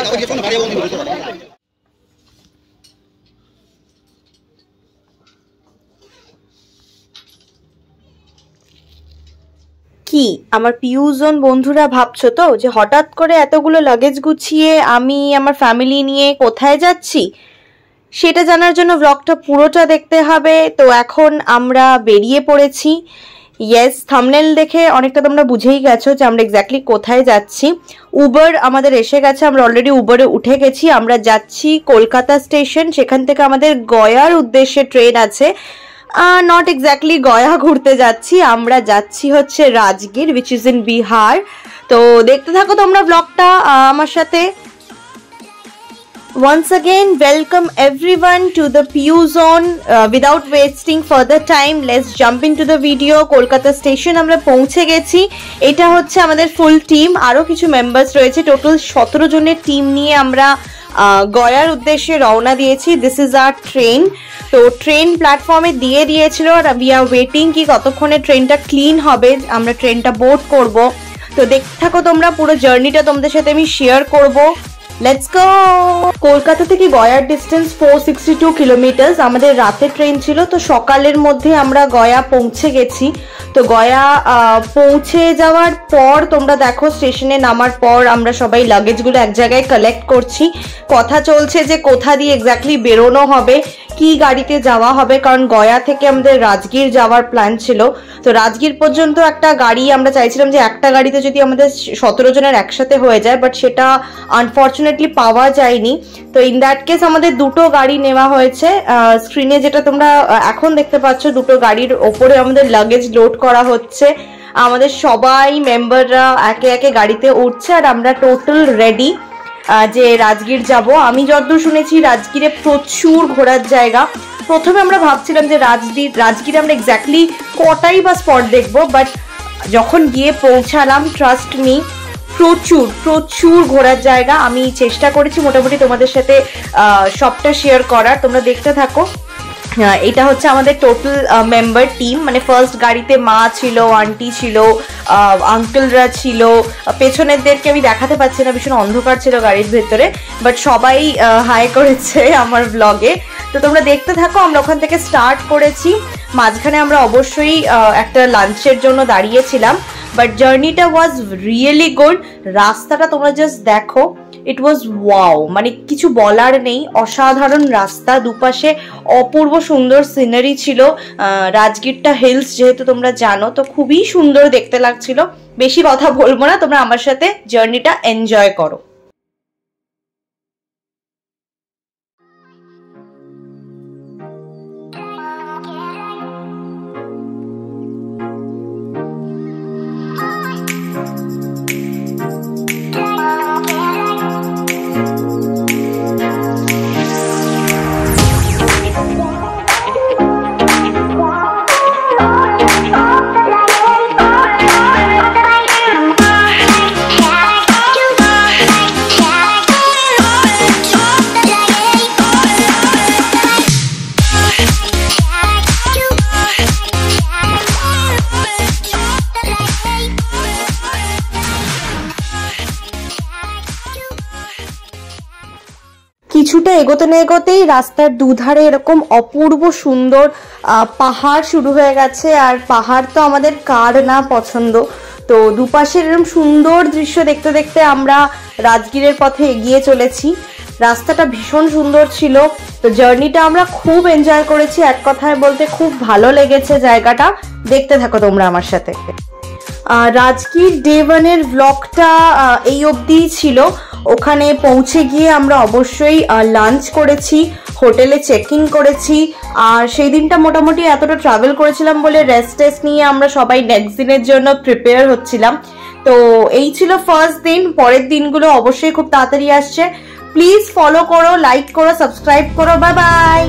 কি আমার পিউজন বন্ধুরা ভাবছো তো যে হঠাৎ করে এতগুলো লাগেজ গুছিয়ে আমি আমার ফ্যামিলি নিয়ে কোথায় যাচ্ছি, সেটা জানার জন্য ব্লগটা পুরোটা দেখতে হবে। তো এখন আমরা বেরিয়ে পড়েছি। ইয়েস, থাম্বনেল দেখে অনেকটা তোমরা বুঝেই গেছো যে আমরা এক্স্যাক্টলি কোথায় যাচ্ছি। উবার আমাদের এসে গেছে, আমরা অলরেডি উবারে উঠে গেছি। আমরা যাচ্ছি কলকাতা স্টেশন, সেখান থেকে আমাদের গয়ার উদ্দেশ্যে ট্রেন আছে। নট এক্স্যাক্টলি গয়া ঘুরতে যাচ্ছি, আমরা যাচ্ছি হচ্ছে Rajgir, which is in Bihar. তো দেখতে থাকো তোমরা ব্লগটা আমার সাথে। Once again, welcome everyone to the PU Zone. Without wasting further time, let's jump into the video. Kolkata station আমরা পৌঁছে গেছি। এটা হচ্ছে আমাদের ফুল টিম, আরও কিছু মেম্বার্স রয়েছে। টোটাল 17 জনের টিম নিয়ে আমরা গয়ার উদ্দেশ্যে রওনা দিয়েছি। This is our train. তো ট্রেন প্ল্যাটফর্মে দিয়ে দিয়েছিল আর উই আর ওয়েটিং কি কতক্ষণে ট্রেনটা ক্লিন হবে, আমরা ট্রেনটা বোর্ড করব। তো দেখতে থাকো তোমরা, পুরো জার্নিটা তোমাদের সাথে আমি শেয়ার করব। Let's go. কলকাতা থেকে গয়ার ডিস্টেন্স 462 কিলোমিটার্স। আমাদের রাতের ট্রেন ছিল, তো সকালের মধ্যে আমরা গয়া পৌঁছে গেছি। তো গয়া পৌঁছে যাওয়ার পর তোমরা দেখো স্টেশনে নামার পর আমরা সবাই লাগেজগুলো এক জায়গায় কালেক্ট করছি। কথা চলছে যে কোথা দিয়ে এক্স্যাক্টলি বেরোনো হবে, কি গাড়িতে যাওয়া হবে, কারণ গয়া থেকে আমাদের রাজগীর যাওয়ার প্ল্যান ছিল। তো রাজগীর পর্যন্ত একটা গাড়ি আমরা চাইছিলাম যে একটা গাড়িতে যদি আমাদের 17 জনের একসাথে হয়ে যায়, বাট সেটা আনফর্চুনেটলি পাওয়া যায়নি। তো ইন দ্যাট কেস আমাদের দুটো গাড়ি নেওয়া হয়েছে। স্ক্রিনে যেটা তোমরা এখন দেখতে পাচ্ছ, দুটো গাড়ির ওপরে আমাদের লাগেজ লোড করা হচ্ছে। আমাদের সবাই মেম্বাররা একে একে গাড়িতে উঠছে আর আমরা টোটাল রেডি যে রাজগীর যাব। আমি যতদূর শুনেছি রাজগীরে প্রচুর ঘোরার জায়গা। প্রথমে আমরা ভাবছিলাম যে রাজগীরে আমরা এক্স্যাক্টলি কটাই বা স্পট দেখবো, বাট যখন গিয়ে পৌঁছালাম, ট্রাস্ট মি, প্রচুর প্রচুর ঘোরার জায়গা। আমি চেষ্টা করেছি মোটামুটি তোমাদের সাথে সবটা শেয়ার করার, তোমরা দেখতে থাকো। এটা হচ্ছে আমাদের টোটাল মেম্বার টিম, মানে ফার্স্ট গাড়িতে মা ছিল, আন্টি ছিল, আঙ্কেলরা ছিল। পেছনেরদেরকে আমি দেখাতে পাচ্ছি না, ভীষণ অন্ধকার ছিল গাড়ির ভেতরে, বাট সবাই হাই করেছে আমার ব্লগে। তো তোমরা দেখতে থাকো। আমরা ওখান থেকে স্টার্ট করেছি। মাঝখানে আমরা অবশ্যই একটা লাঞ্চের জন্য দাঁড়িয়েছিলাম, বাট জার্নিটা ওয়াজ রিয়েলি গুড। রাস্তাটা তোমরা জাস্ট দেখো, ইট ওয়াজ ওয়াও, মানে কিছু বলার নেই। অসাধারণ রাস্তা, দুপাশে অপূর্ব সুন্দর সিনারি ছিল। রাজগীরটা হিলস যেহেতু তোমরা জানো, তো খুবই সুন্দর দেখতে লাগছিল। বেশি কথা বলবো না, তোমরা আমার সাথে জার্নিটা এনজয় করো। কিছুটা এগোতে না এগোতেই রাস্তার দুধারে এরকম অপূর্ব সুন্দর পাহাড় শুরু হয়ে গেছে। আর পাহাড় তো আমাদের কার না পছন্দ। তো দুপাশের এরকম সুন্দর দৃশ্য দেখতে দেখতে আমরা রাজগীরের পথে এগিয়ে চলেছি। রাস্তাটা ভীষণ সুন্দর ছিল। তো জার্নিটা আমরা খুব এনজয় করেছি, এক কথায় বলতে খুব ভালো লেগেছে জায়গাটা। দেখতে থাকো তোমরা আমার সাথে। রাজগীর ডে 1-এর ব্লগটা এই অবধিই ছিল। ওখানে পৌঁছে গিয়ে আমরা অবশ্যই লাঞ্চ করেছি, হোটেলে চেকিং করেছি। আর সেই দিনটা মোটামুটি এতটা ট্রাভেল করেছিলাম বলে রেস্ট নিয়ে আমরা সবাই নেক্সট দিনের জন্য প্রিপেয়ার হচ্ছিলাম। তো এই ছিল ফার্স্ট দিন। পরের দিনগুলো অবশ্যই খুব তাড়াতাড়ি আসছে। প্লিজ ফলো করো, লাইক করো, সাবস্ক্রাইব করো। Bye bye.